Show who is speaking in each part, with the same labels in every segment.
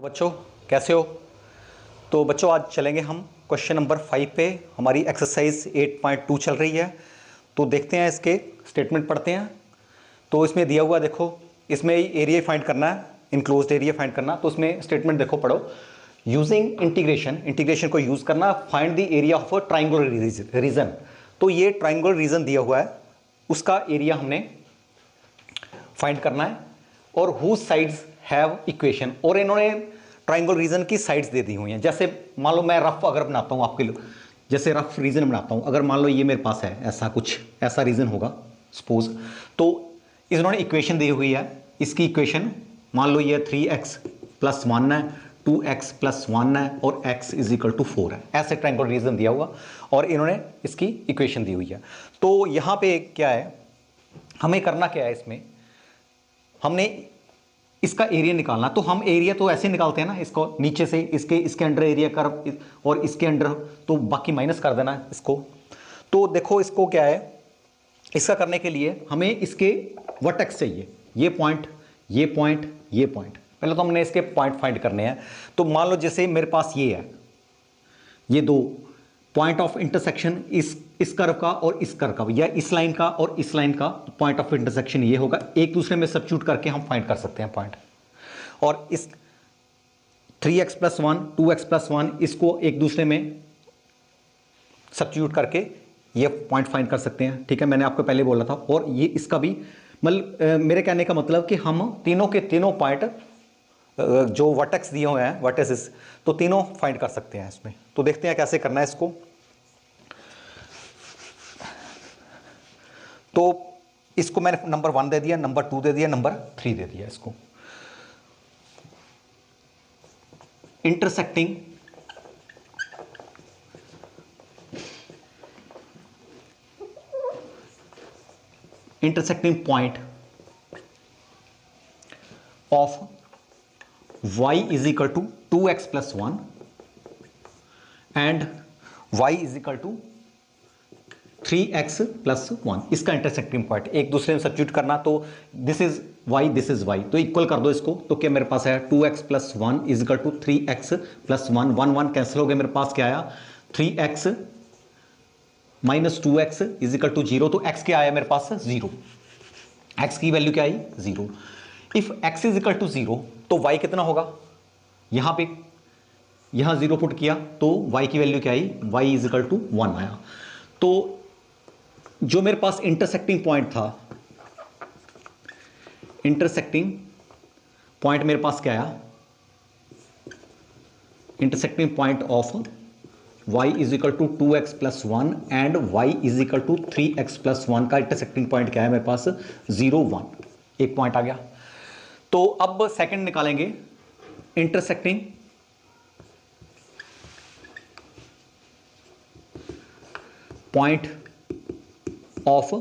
Speaker 1: बच्चों कैसे हो। तो बच्चों आज चलेंगे हम क्वेश्चन नंबर 5 पे। हमारी एक्सरसाइज 8.2 चल रही है। तो देखते हैं, इसके स्टेटमेंट पढ़ते हैं। तो इसमें दिया हुआ देखो, इसमें एरिया फाइंड करना है, इनक्लोज्ड एरिया फाइंड करना। तो उसमें स्टेटमेंट देखो, पढ़ो। यूजिंग इंटीग्रेशन को यूज करना, find the area of a triangular region. तो ये ट्राइंगुलर रीजन दिया हुआ है, उसका एरिया हमने फाइंड करना है। और हुज साइड्स हैव इक्वेशन, और इन्होंने ट्राइंगल रीजन की साइड्स दे दी हुई हैं। जैसे मान लो मैं रफ अगर बनाता हूं आपके लिए, जैसे रफ रीजन बनाता हूं, अगर मान लो ये मेरे पास है, ऐसा कुछ ऐसा रीजन होगा सपोज। तो इन्होंने इक्वेशन दी हुई है, इसकी इक्वेशन मान लो ये 3x + 1 है, 2x + 1 है और x = 4 है। ऐसे ट्राइंगल रीजन दिया हुआ और इन्होंने इसकी इक्वेशन दी हुई है। तो यहां पे क्या है, हमें करना क्या है, इसमें हमने इसका एरिया निकालना। तो हम एरिया तो ऐसे निकालते हैं ना, इसको नीचे से इसके अंडर एरिया कर और इसके अंडर, तो बाकी माइनस कर देना है इसको। तो देखो इसको क्या है, इसका करने के लिए हमें इसके वर्टेक्स चाहिए, ये पॉइंट, ये पॉइंट, ये पॉइंट। पहले तो हमने इसके पॉइंट फाइंड करने हैं। तो मान लो जैसे मेरे पास ये है, ये दो पॉइंट ऑफ इंटरसेक्शन इस कर्व का और इस कर्व का, या इस लाइन का और इस लाइन का पॉइंट ऑफ इंटरसेक्शन ये होगा। एक दूसरे में सब्स्टिट्यूट करके हम फाइंड कर सकते हैं पॉइंट। और इस 3x + 1 2x + 1 इसको एक दूसरे में सब्स्टिट्यूट करके ये पॉइंट फाइंड कर सकते हैं। ठीक है, मैंने आपको पहले बोला था। और ये इसका भी मतलब मेरे कहने का मतलब कि हम तीनों के तीनों पॉइंट जो वर्टेक्स दिए हुए हैं, वर्टेक्सेस, तो तीनों फाइंड कर सकते हैं इसमें। तो देखते हैं कैसे करना है इसको। तो इसको मैंने नंबर 1 दे दिया, नंबर 2 दे दिया, नंबर 3 दे दिया इसको। Intersecting point of y = 2x + 1 and y = 3x + 1, इसका इंटरसेक्टिंग पॉइंट एक दूसरे में सब्स्टिट्यूट करना। तो this is y, this is y, तो इक्वल कर दो इसको। तो क्या मेरे पास है 2x + 1 = 3x + 1, 1 1 कैंसिल हो गया। मेरे पास क्या आया, 3x - 2x = 0। तो x क्या आया मेरे पास, 0। x की वैल्यू क्या आई, 0। इफ x = 0 तो y कितना होगा, यहां पे यहां 0 पुट किया तो y की वैल्यू क्या आई, y = 1 आया। तो जो मेरे पास इंटरसेक्टिंग पॉइंट था, इंटरसेक्टिंग पॉइंट मेरे पास क्या आया, intersecting point of y = 2x + 1 and y = 3x + 1 का इंटरसेक्टिंग पॉइंट क्या है मेरे पास, 0 1, एक पॉइंट आ गया। तो अब सेकंड निकालेंगे, इंटरसेक्टिंग पॉइंट ऑफ,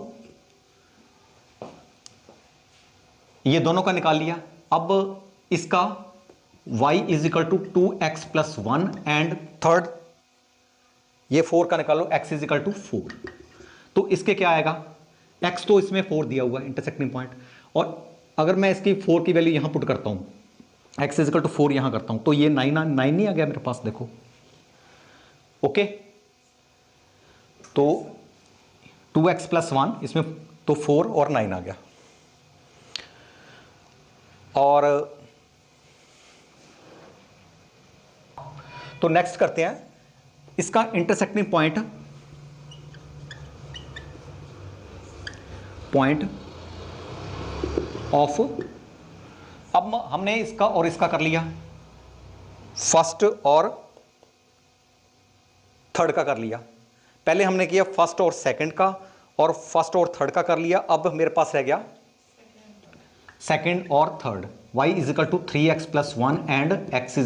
Speaker 1: ये दोनों का निकाल लिया। अब इसका y = 2x + 1 एंड थर्ड ये 4 का निकालो, x = 4। तो इसके क्या आएगा, x तो इसमें 4 दिया हुआ है इंटरसेक्टिंग पॉइंट, और अगर मैं इसकी 4 की वैल्यू यहां पुट करता हूं, x = 4 यहां करता हूं, तो ये 9 नहीं आ गया मेरे पास, देखो। ओके, तो 2x + 1 इसमें तो 4 और 9 आ गया। और तो नेक्स्ट करते हैं इसका इंटरसेक्टिंग पॉइंट ऑफ, अब हमने इसका और इसका कर लिया, फर्स्ट और थर्ड का कर लिया। पहले हमने किया फर्स्ट और सेकंड का, और फर्स्ट और थर्ड का कर लिया। अब मेरे पास रह गया सेकंड और third. y = 3x + 1 and x =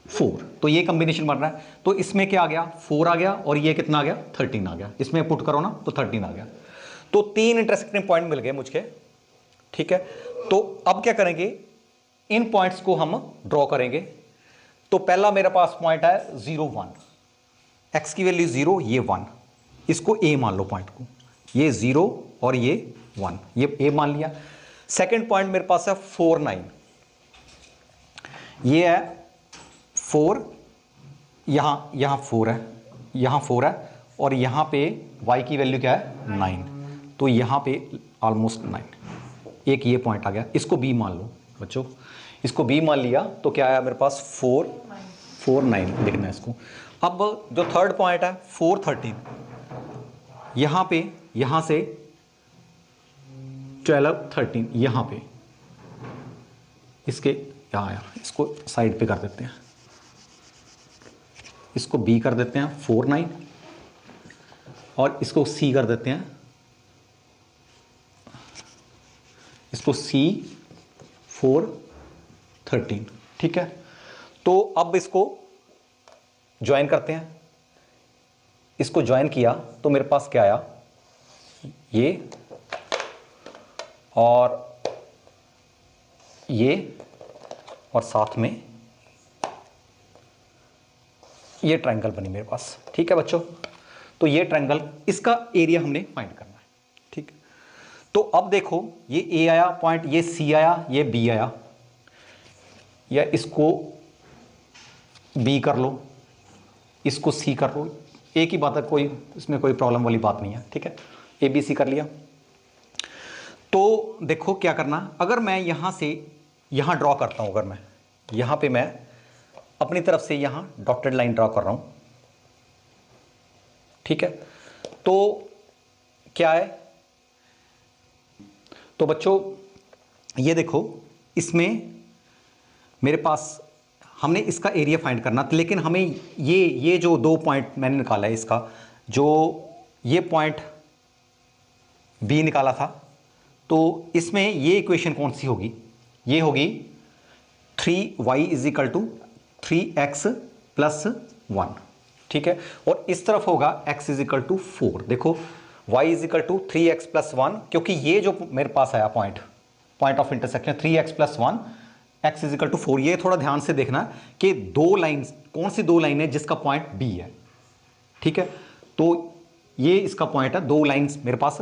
Speaker 1: 4, तो ये कॉम्बिनेशन बन रहा है। तो इसमें क्या आ गया, 4 आ गया, और ये कितना आ गया, 13 आ गया। इसमें पुट करो ना तो 13 आ गया। तो 3 इंटरसेक्टिंग पॉइंट मिल गए मुझे। ठीक है, तो अब क्या करेंगे, इन पॉइंट्स को हम ड्रॉ करेंगे। तो पहला मेरे पास पॉइंट है 0 1, x की वैल्यू 0, ये 1, इसको a मान लो पॉइंट को, ये 0 और ये 1, ये a मान लिया। सेकंड पॉइंट मेरे पास है 4 9, ये है 4, यहाँ 4 है, यहाँ 4 है, और यहाँ पे y की वैल्यू क्या है 9, तो यहाँ पे ऑलमोस्ट 9, एक ये पॉइंट आ गया। इसको b मान लो बच्चों, इसको b मान लिया तो क्या आया मेरे पास 4 4 9 लिखना है इसको। अब जो थर्ड पॉइंट है 4 13, यहाँ पे यहाँ से 12 13, यहाँ पे इसके यहाँ आया, इसको साइड पे कर देते हैं, इसको b कर देते हैं 4 9, और इसको c कर देते हैं, इसको c 4 13, ठीक है। तो अब इसको ज्वाइन करते हैं, इसको ज्वाइन किया तो मेरे पास क्या आया, ये और ये, और साथ में ये ट्रायंगल बनी मेरे पास, ठीक है बच्चों। तो ये ट्रायंगल, इसका एरिया हमने फाइंड करना है, ठीक। तो अब देखो ये ए आया पॉइंट, ये सी आया, ये बी आया, या इसको बी कर लो, इसको सी कर लो, एक ही बात है, कोई इसमें कोई प्रॉब्लम वाली बात नहीं है, ठीक है। ए बी सी कर लिया। तो देखो क्या करना, अगर मैं यहां से यहां ड्रॉ करता हूं, अगर मैं यहां पे मैं अपनी तरफ से यहां डॉटेड लाइन ड्रॉ कर रहा हूं, ठीक है, तो क्या है, तो बच्चों ये देखो, इसमें मेरे पास हमने इसका एरिया फाइंड करना था, लेकिन हमें ये जो 2 पॉइंट मैंने निकाला है, इसका जो ये पॉइंट बी निकाला था, तो इसमें ये इक्वेशन कौन सी होगी, ये होगी 3y = 3x + 1, ठीक है। और इस तरफ होगा x = 4। देखो y = 3x + 1, क्योंकि ये जो मेरे पास आया point of intersection 3x + 1, x = 4। ये थोड़ा ध्यान से देखना कि 2 लाइन्स, कौन सी 2 लाइन है जिसका पॉइंट b है, ठीक है। तो ये इसका पॉइंट है, 2 लाइन्स मेरे पास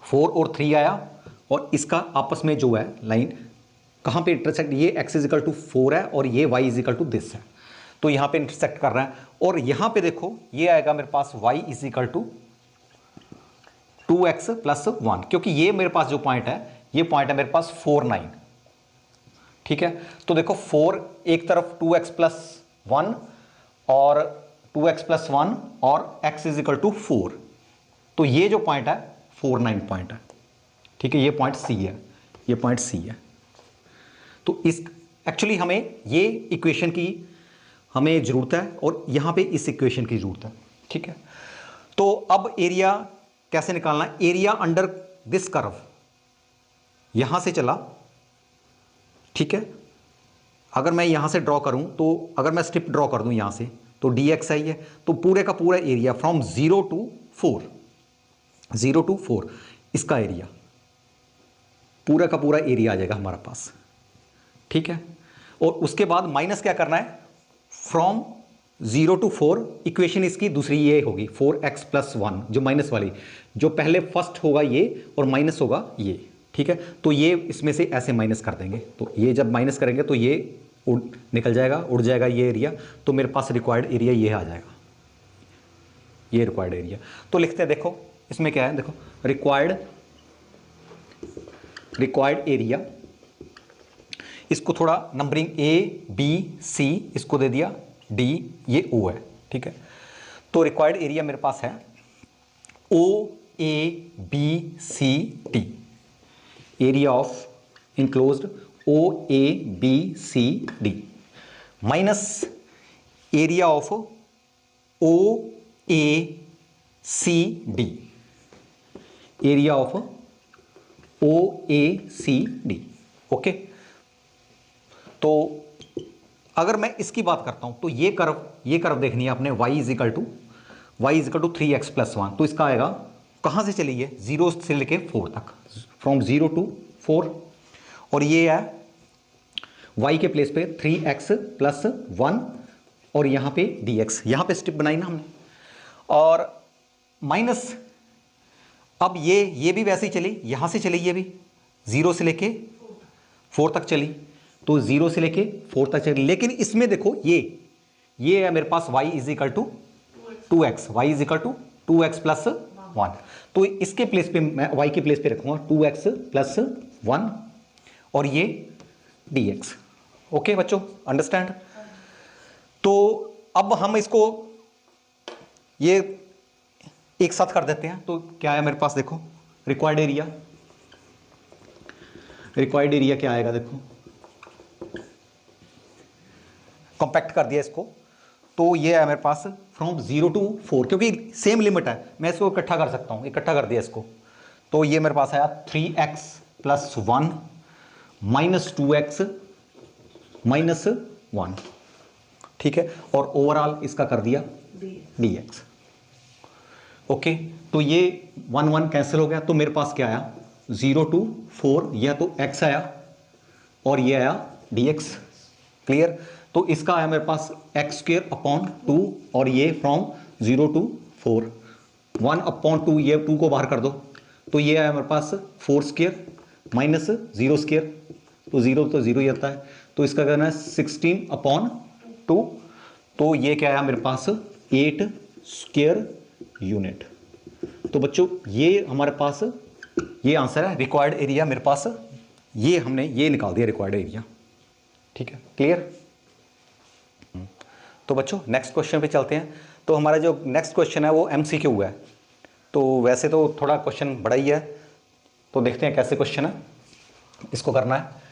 Speaker 1: 4 और 3 आया, और इसका आपस में जो है लाइन कहाँ पे इंटरसेक्ट, ये x = 4 है और ये y = दिस है, तो यहाँ पे इंटरसेक्ट कर रहा है। और यहाँ पे देखो ये आएगा मेरे पास y = 2x + 1, क्योंकि ये मेरे पास जो पॉइंट है, ये पॉइंट है मेरे पास 4 9, ठीक है। तो देखो 4 एक तरफ 2x + 1 और 2x + 1 और x = 4, तो ये जो पॉइंट है 4 9 पॉइंट है, ठीक है। ये पॉइंट C है, ये पॉइंट C है। तो इस एक्चुअली हमें ये इक्वेशन की हमें ज़रूरत है, और यहाँ पे इस इक्वेशन की ज़रूरत है, ठीक है। तो अब एरिया कैसे निकालना है, एरिया अंडर दिस कर्व, यहाँ से चला, ठीक है। अगर मैं यहाँ से ड्रॉ करूँ, तो अगर मैं स्ट्रिप ड्रॉ कर दूँ यहाँ से, तो dx आई है, तो पूरे का पूरा एरिया फ्रॉम 0 to 4, इसका एरिया, पूरा का पूरा एरिया आ जाएगा हमारे पास, ठीक है। और उसके बाद माइनस क्या करना है, फ्रॉम 0 to 4, इक्वेशन इसकी दूसरी ये होगी 4x + 1, जो माइनस वाली, जो पहले फर्स्ट होगा ये और माइनस होगा ये, ठीक है। तो ये इसमें से ऐसे माइनस कर देंगे, तो ये जब माइनस करेंगे तो ये निकल जाएगा, उड़ जाएगा ये एरिया, तो मेरे पास रिक्वायर्ड एरिया ये आ जाएगा, ये रिक्वायर्ड एरिया। तो लिखते हैं, देखो इसमें क्या है, देखो रिक्वायर्ड एरिया, इसको थोड़ा नंबरिंग A B C इसको दे दिया, D ये O है, ठीक है। तो रिक्वायर्ड एरिया मेरे पास है OABCD, area of enclosed OABCD minus area of OACD, area of OACD, okay. तो अगर मैं इसकी बात करता हूं, तो ये कर्व देखनी है आपने, y = 3x + 1, तो इसका आएगा, कहां से चली है, 0 से लेके 4 तक, फ्रॉम 0 to 4, और ये है y के प्लेस पे 3x + 1, और यहां पे dx, यहां पे स्ट्रिप बनाई ना हमने, और माइनस, अब ये भी वैसे ही चली, यहां से चली, ये भी 0 से लेके 4 तक चली, तो 0 से लेके 4 तक चलेगी। लेकिन इसमें देखो ये है मेरे पास y is equal to 2x, y is equal to 2x plus 1। तो इसके प्लेस पे मैं y के प्लेस पे रखूंगा 2x प्लस 1 और ये dx। ओके बच्चों, अंडरस्टैंड। तो अब हम इसको ये एक साथ कर देते हैं। तो क्या है मेरे पास, देखो रिक्वायर्ड एरिया क्या आएगा, देखो कॉम्पैक्ट कर दिया इसको। तो ये है मेरे पास फ्रॉम 0 to 4, क्योंकि सेम लिमिट है, मैं इसको इकट्ठा कर सकता हूँ, इकट्ठा कर दिया इसको। तो ये मेरे पास आया 3x plus 1 minus 2x minus 1, ठीक है। और ओवरऑल इसका कर दिया dx। ओके, तो ये 1 1 कैंसिल हो गया। तो मेरे पास क्या आया 0 to 4, यह तो x आया और ये आया dx। क्लियर। तो इसका आया मेरे पास एक्स स्क्वेयर अपॉन 2 और ये फ्रॉम 0 to 4 1 अपॉन 2, ये 2 को बाहर कर दो तो ये आया मेरे पास 4 स्क्वेयर माइनस 0 स्क्वेयर, तो 0 तो 0 ही आता है। तो इसका करना है 16 अपॉन 2, तो ये क्या आया मेरे पास 8 स्क्वेयर यूनिट। तो बच्चों ये हमारे पास ये आंसर है। रिक्वायर्ड एरिया मेरे पास ये हमने ये निकाल दिया रिक्वायर्ड एरिया, ठीक है। क्लियर। तो बच्चों नेक्स्ट क्वेश्चन पे चलते हैं। तो हमारा जो नेक्स्ट क्वेश्चन है वो MCQ है। तो वैसे तो थोड़ा क्वेश्चन बड़ा ही है, तो देखते हैं कैसे क्वेश्चन है, इसको करना है।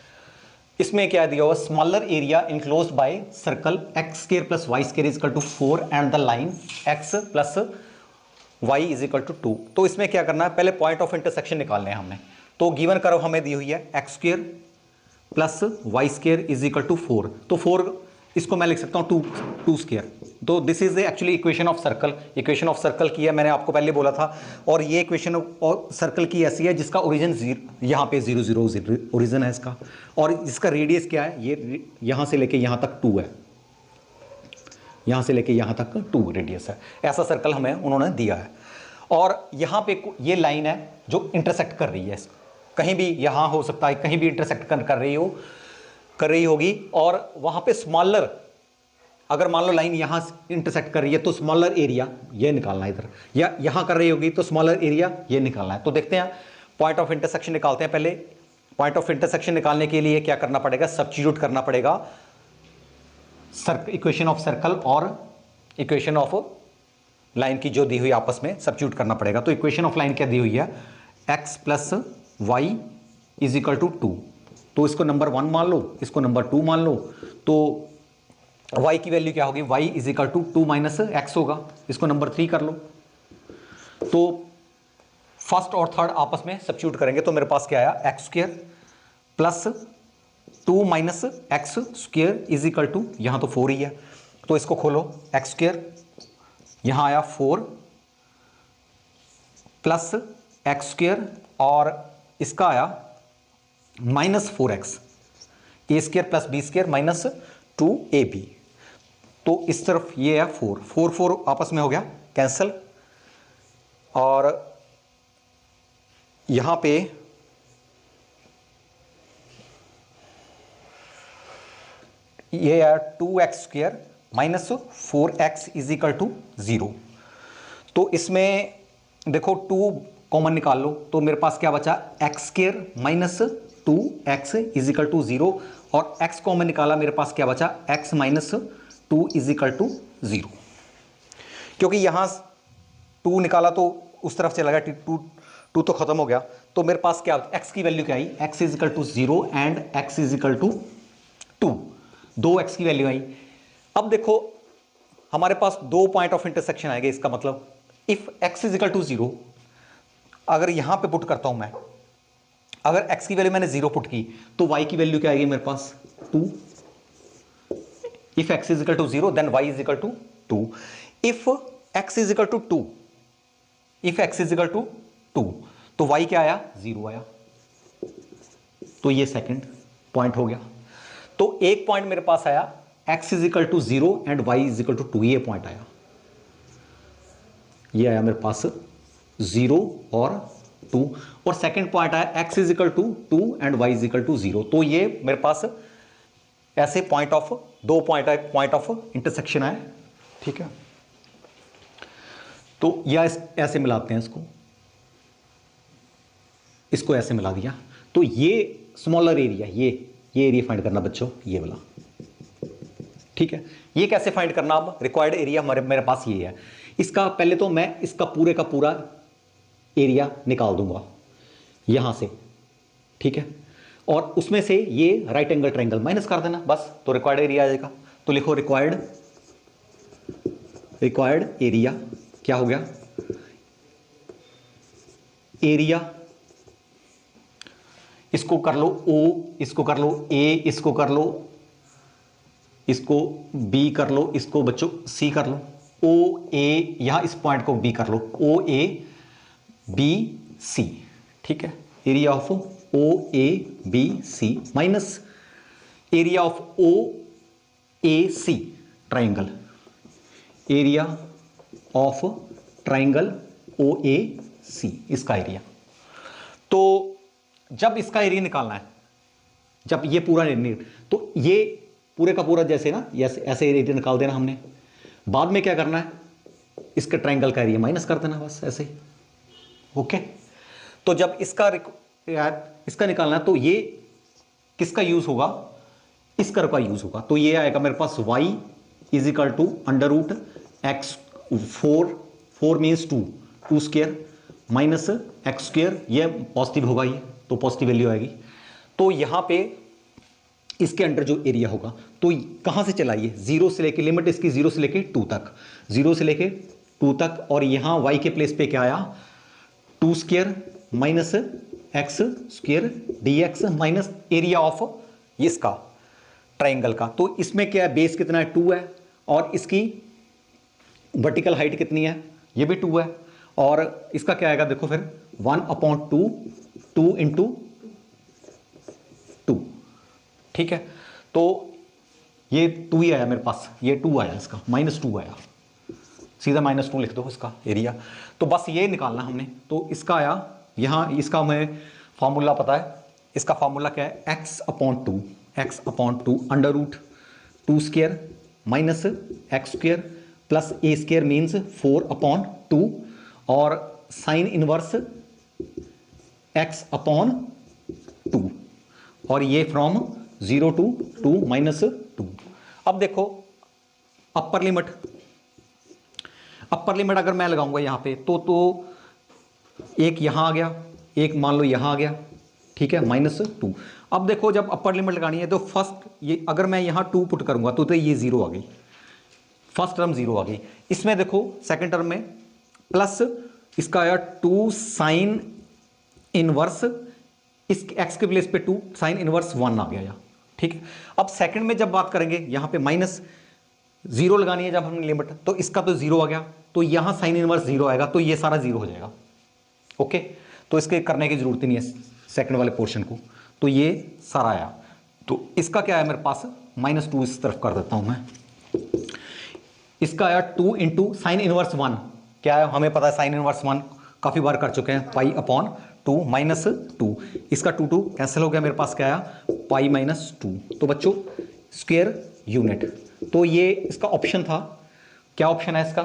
Speaker 1: इसमें क्या दिया हुआ, smaller area enclosed by circle x square plus y square is equal to 4 and the line x plus y is equal to 2। तो इसमें क्या करना है, पहले पॉइंट ऑफ इंटरसेक्शन निकालने हैं हमने। तो गिवन कर्व हमें दी हुई है x square plus y square is equal to 4। तो 4 इसको मैं लिख सकता हूँ 2 स्क्वायर। तो this is actually equation of circle. Equation of circle की है, मैंने आपको पहले बोला था। और ये इक्वेशन ऑफ सर्कल की ऐसी है जिसका ओरिजिन यहाँ पे 0 0 ओरिजिन है इसका, और इसका रेडियस क्या है, ये यहाँ से लेके यहाँ तक 2 है, यहाँ से लेके यहाँ तक 2 रेडियस है। ऐसा सर्कल हमें उन्होंने दिया है। और यहाँ पे ये लाइन है जो इंटरसेक्ट कर रही है, कहीं भी यहाँ हो सकता है, कहीं भी इंटरसेक्ट कर रही होगी। और वहाँ पे स्मॉलर, अगर मान लो लाइन यहाँ इंटरसेक्ट कर रही है तो स्मॉलर एरिया ये निकालना है इधर, या यहाँ कर रही होगी तो स्मॉलर एरिया ये निकालना है। तो देखते हैं पॉइंट ऑफ इंटरसेक्शन निकालते हैं। पहले पॉइंट ऑफ इंटरसेक्शन निकालने के लिए क्या करना पड़ेगा, सब्स्टिट्यूट करना पड़ेगा इक्वेशन ऑफ सर्कल और इक्वेशन ऑफ लाइन की जो दी हुई आपस में सब्स्टिट्यूट करना पड़ेगा। तो इक्वेशन ऑफ लाइन क्या दी हुई है, x plus y is equal to 2। तो इसको नंबर 1 मान लो, इसको नंबर 2 मान लो। तो y की वैल्यू क्या होगी, y is equal to 2 minus x होगा। इसको नंबर 3 कर लो। तो फर्स्ट और थर्ड आपस में सब्स्टिट्यूट करेंगे तो मेरे पास क्या आया, x square plus 2 minus x square is equal to, यहाँ तो 4 ही है तो इसको खोलो, एक्स स्क्वायर यहाँ आया 4 प्लस एक्स स्क्वायर और इसका आया minus 4x, A square plus B square minus 2ab। तो इस तरफ ये है 4 4 4 आपस में हो गया कैंसल, और यहां पे ये है 2x square minus 4x is equal to 0। तो इसमें देखो 2 कॉमन निकाल लो तो मेरे पास क्या बचा, x square minus 2x is equal to 0, और x कॉमन निकाला, मेरे पास क्या बचा, x minus 2 is equal to 0। क्योंकि यहाँ 2 निकाला तो उस तरफ चला गया, 2 तो खत्म हो गया। तो मेरे पास क्या, x की वैल्यू क्या आई, x is equal to 0 and x is equal to 2, 2x की वैल्यू आई। अब देखो हमारे पास 2 पॉइंट ऑफ इंटरसेक्शन आएंगे। इसका मतलब if x is equal to 0, अगर यहां पे पुट करता हूं मैं, अगर x की वैल्यू मैंने 0 पुट की तो y की वैल्यू क्या आएगी मेरे पास 2। If x is equal to 0 then y is equal to 2। If x is equal to 2, if x is equal to 2 तो y क्या आया, 0 आया। तो ये सेकंड पॉइंट हो गया। तो एक पॉइंट मेरे पास आया x is equal to 0 and y is equal to 2, ये पॉइंट आया, ये आया मेरे पास 0 और 2। और सेकंड पॉइंट आया x is equal to 2 and y is equal to 0। तो ये मेरे पास ऐसे दो पॉइंट ऑफ इंटरसेक्शन है, ठीक है। तो या ऐसे मिलाते हैं इसको ऐसे मिला दिया, तो ये स्मॉलर एरिया, ये एरिया फाइंड करना बच्चों, ये वाला, ठीक है। ये कैसे फाइंड करना, अब रिक्वायर्ड एरिया मेरे पास ये है। इसका पहले तो मैं इसका पूरे का पूरा एरिया निकाल दूंगा यहां से, ठीक है, और उसमें से ये राइट एंगल ट्रायंगल माइनस कर देना बस, तो रिक्वायर्ड एरिया आ जाएगा। तो लिखो रिक्वायर्ड एरिया क्या हो गया, एरिया, इसको कर लो O, इसको कर लो A, इसको कर लो, इसको B कर लो, इसको बच्चों C कर लो, OA, यहां इस पॉइंट को B कर लो, OABC, ठीक है। Area of OABC minus area of OAC triangle, area of triangle OAC, इसका एरिया। तो जब इसका एरिया निकालना है, जब ये पूरा नहीं, तो ये पूरे का पूरा जैसे ना, ऐसे एरिया निकाल देना हमने। बाद में क्या करना है, इसके ट्रायंगल का एरिया माइनस कर देना बस, ऐसे ही, ओके। तो जब इसका निकालना है, तो ये किसका यूज होगा, इस कर्व का यूज होगा। तो ये आएगा मेरे पास y is equal to under root x, 4 means 2 square minus x square, ये पॉजिटिव होगा, ये तो पॉजिटिव वैल्यू आएगी। तो यहां पे इसके अंडर जो एरिया होगा, तो कहां से चलाइए, 0 से लेके, लिमिट इसकी 0 से लेके 2 तक, 0 से लेके 2 तक, और यहां y के प्लेस पे क्या आया, 2 square minus x square dx minus area of इसका ट्राइंगल का। तो इसमें क्या है, बेस कितना है, 2 है, और इसकी वर्टिकल हाइट कितनी है, ये भी 2 है, और इसका क्या आएगा देखो फिर 1/2, 2 इंटू 2, ठीक है। तो ये 2 ही आया मेरे पास, ये 2 आया, इसका -2 आया, सीधा -2 लिख दो इसका एरिया। तो बस ये निकालना हमने। तो इसका आया यहाँ, इसका हमें फॉर्मूला पता है, इसका फॉर्मूला क्या है, x/2 under root 2 square minus x square plus A square means 4/2, और साइन इनवर्स x/2, और ये फ्रॉम 0 to 2 -2। अब देखो अपर लिमिट अगर मैं लगाऊंगा यहां पे, तो एक यहां आ गया, एक मान लो यहां आ गया, ठीक है, -2। अब देखो जब अपर लिमिट लगानी है, तो फर्स्ट ये अगर मैं यहां 2 पुट करूंगा, तो ये 0 आ गई, फर्स्ट टर्म 0 आ गई। इसमें देखो सेकंड टर्म में प्लस इसका आया 2 साइन इनवर्स, इस x के प्लेस पे 2 साइन इनवर्स 1 आ गया, ठीक है। अब सेकंड में जब बात करेंगे, यहां पे -0 लगानी है जब हमने लिमिट, तो इसका तो 0 आ गया, तो यहां साइन इनवर्स 0 आएगा, तो ये सारा 0 हो जाएगा, ओके। तो इसके करने की जरूरत ही नहीं है सेकंड वाले पोर्शन को, तो ये सारा आया। तो इसका क्या है मेरे पास, -2 इस तरफ कर देता हूं मैं, इसका आया 2 इंटू साइन इनवर्स 1, क्या है हमें पता है, साइन इनवर्स 1 काफी बार कर चुके हैं, π/2 -2, इसका 2 कैंसिल हो गया, मेरे पास क्या आया, π-2। तो बच्चों स्क्वायर यूनिट, तो ये इसका ऑप्शन था, क्या ऑप्शन है इसका,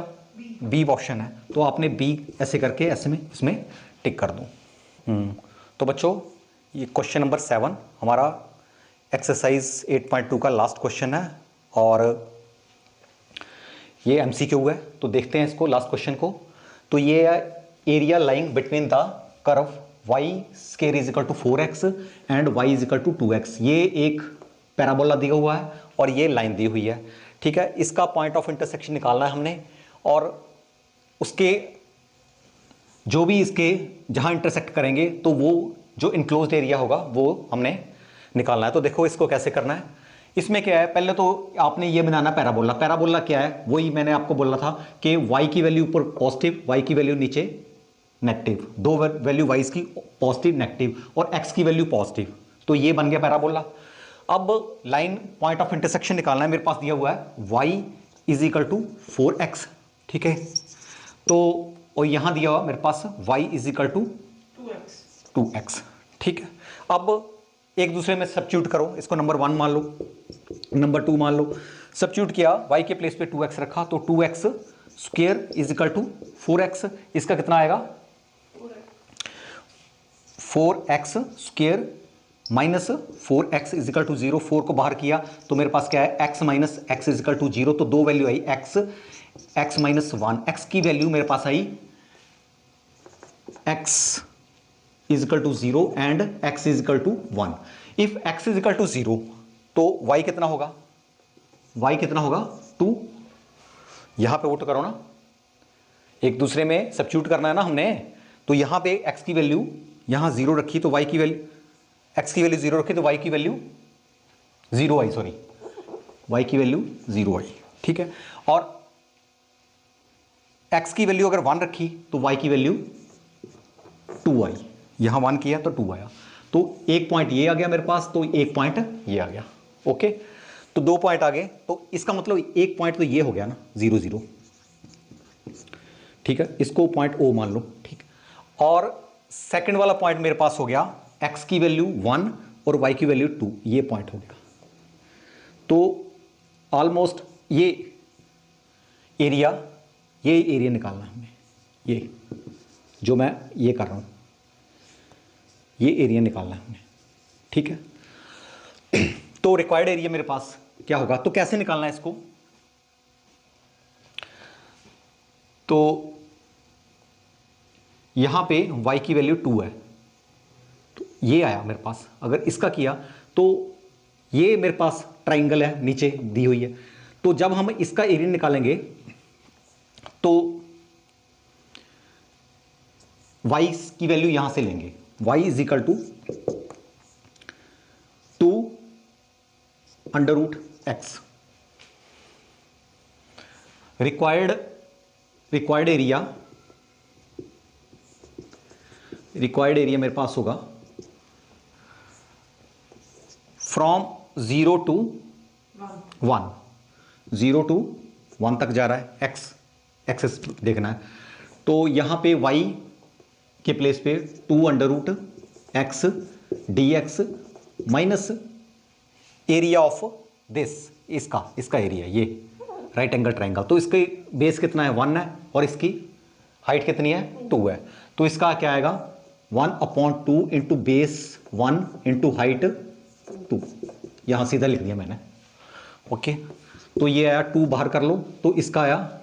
Speaker 1: बी ऑप्शन है। तो आपने बी ऐसे करके ऐसे में इसमें टिक कर दूं। तो बच्चों ये क्वेश्चन नंबर 7 हमारा एक्सरसाइज 8.2 का लास्ट क्वेश्चन है, और ये MCQ है। तो देखते हैं इसको, लास्ट क्वेश्चन को। तो ये है area lying between the curve y square is equal to 4x and y is equal to 2x। ये एक पैराबोला दिया हुआ है और ये लाइन दी हुई है, ठीक है। इसका पॉइंट ऑफ इंटरसेक्शन निकालना है हमने, और उसके जो भी इसके जहां इंटरसेक्ट करेंगे, तो वो जो इनक्लोज्ड एरिया होगा वो हमने निकालना है। तो देखो इसको कैसे करना है। इसमें क्या है, पहले तो आपने ये बनाना पैराबोला। पैराबोला क्या है, वही मैंने आपको बोला था कि y की वैल्यू ऊपर पॉजिटिव, y की वैल्यू नीचे नेगेटिव, दो वैल्यू y की पॉजिटिव नेगेटिव और x की वैल्यू पॉजिटिव। तो ये बन गया पैराबोला। अब लाइन पॉइंट ऑफ इंटरसेक्शन निकालना है, मेरे पास दिया हुआ है y is equal to 4x, ठीक है। तो और यहां दिया हुआ मेरे पास y is equal to 2x, ठीक है। अब एक दूसरे में सब्स्टिट्यूट करो, इसको नंबर 1 मान लो, नंबर 2 मान लो, सब्स्टिट्यूट किया, y के प्लेस पे 2x रखा, तो 2x square is equal to 4x, इसका कितना आएगा 4x square minus 4x is equal to 0, 4 को बाहर किया तो मेरे पास क्या है x minus x is equal to 0, तो दो वैल्यू आई x माइनस 1, x की वैल्यू मेरे पास आई x is equal to 0 and x is equal to 1। If x is equal to 0 तो y कितना होगा, y कितना होगा 2, यहां पे वोट करो ना, एक दूसरे में सब्स्टिट्यूट करना है ना हमने, तो यहां पे x की वैल्यू यहां 0 रखी तो y की वैल्यू, x की वैल्यू 0 रखी तो y की वैल्यू 0 आई, सॉरी y की वैल्यू 0 आई, ठीक है। और x की वैल्यू अगर 1 रखी तो y की वैल्यू 2 आई, यहां 1 किया तो 2 आया, तो एक पॉइंट ये आ गया मेरे पास, तो एक पॉइंट ये आ गया, ओके। तो 2 पॉइंट आ गए, तो इसका मतलब एक पॉइंट तो ये हो गया ना 0 0, ठीक है, इसको पॉइंट O मान लो, ठीक। और सेकंड वाला पॉइंट मेरे पास हो गया x की वैल्यू 1 और y की वैल्यू 2, ये पॉइंट हो गया। तो ऑलमोस्ट ये एरिया निकालना है हमें, ये जो मैं ये कर रहा हूं, ये एरिया निकालना है हमें, ठीक है। तो रिक्वायर्ड एरिया मेरे पास क्या होगा, तो कैसे निकालना है इसको, तो यहां पे y की वैल्यू 2 है, तो ये आया मेरे पास, अगर इसका किया तो ये मेरे पास ट्राइंगल है नीचे दी हुई है, तो जब हम इसका एरिया निकालेंगे तो y की वैल्यू यहां से लेंगे, y is equal to 2 under root x. Required area मेरे पास होगा फ्रॉम 0 टू 1, 0 टू 1 तक जा रहा है, एक्सेस देखना है, तो यहां पे y के प्लेस पे 2 under root x d x minus area of this, इसका एरिया, ये राइट एंगल ट्राइंगल, तो इसके बेस कितना है 1 है और इसकी हाइट कितनी है 2 है, तो इसका क्या आएगा 1/2 इंटू बेस 1 इंटू हाइट 2, यहां सीधा लिख दिया मैंने, ओके। तो ये आया 2 बाहर कर लो, तो इसका आया,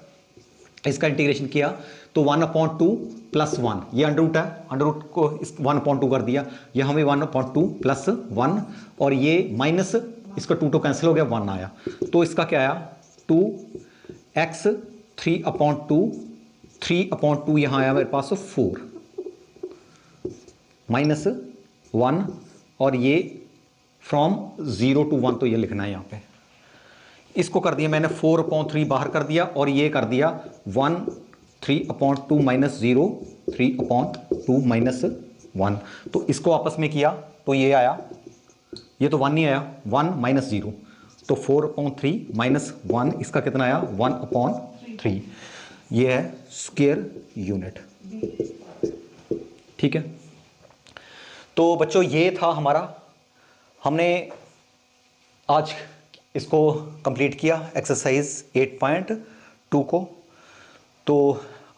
Speaker 1: इसका इंटीग्रेशन किया तो 1/2 प्लस 1, ये अंडर रूट है, अंडर रूट को 1/2 कर दिया, यहां में 1/2 प्लस 1 और ये माइनस, इसका 2 कैंसिल हो गया, 1 आया, तो इसका क्या आया 2x 3/2 यहां आया मेरे पास 4 माइनस 1 और ये फ्रॉम 0 टू 1, तो ये लिखना है यहां पे, इसको कर दिया मैंने 4/3 बाहर कर दिया और ये कर दिया 1 3/2 माइनस 0 3/2 माइनस 1, तो इसको आपस में किया तो ये आया, ये तो 1 नहीं आया, 1 माइनस 0, तो 4/3 माइनस 1, इसका कितना आया 1/3, ये है स्क्वायर यूनिट, ठीक है। तो बच्चों ये था हमारा, हमने आज इसको कंप्लीट किया एक्सरसाइज 8.2 को, तो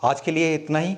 Speaker 1: आज के लिए इतना ही।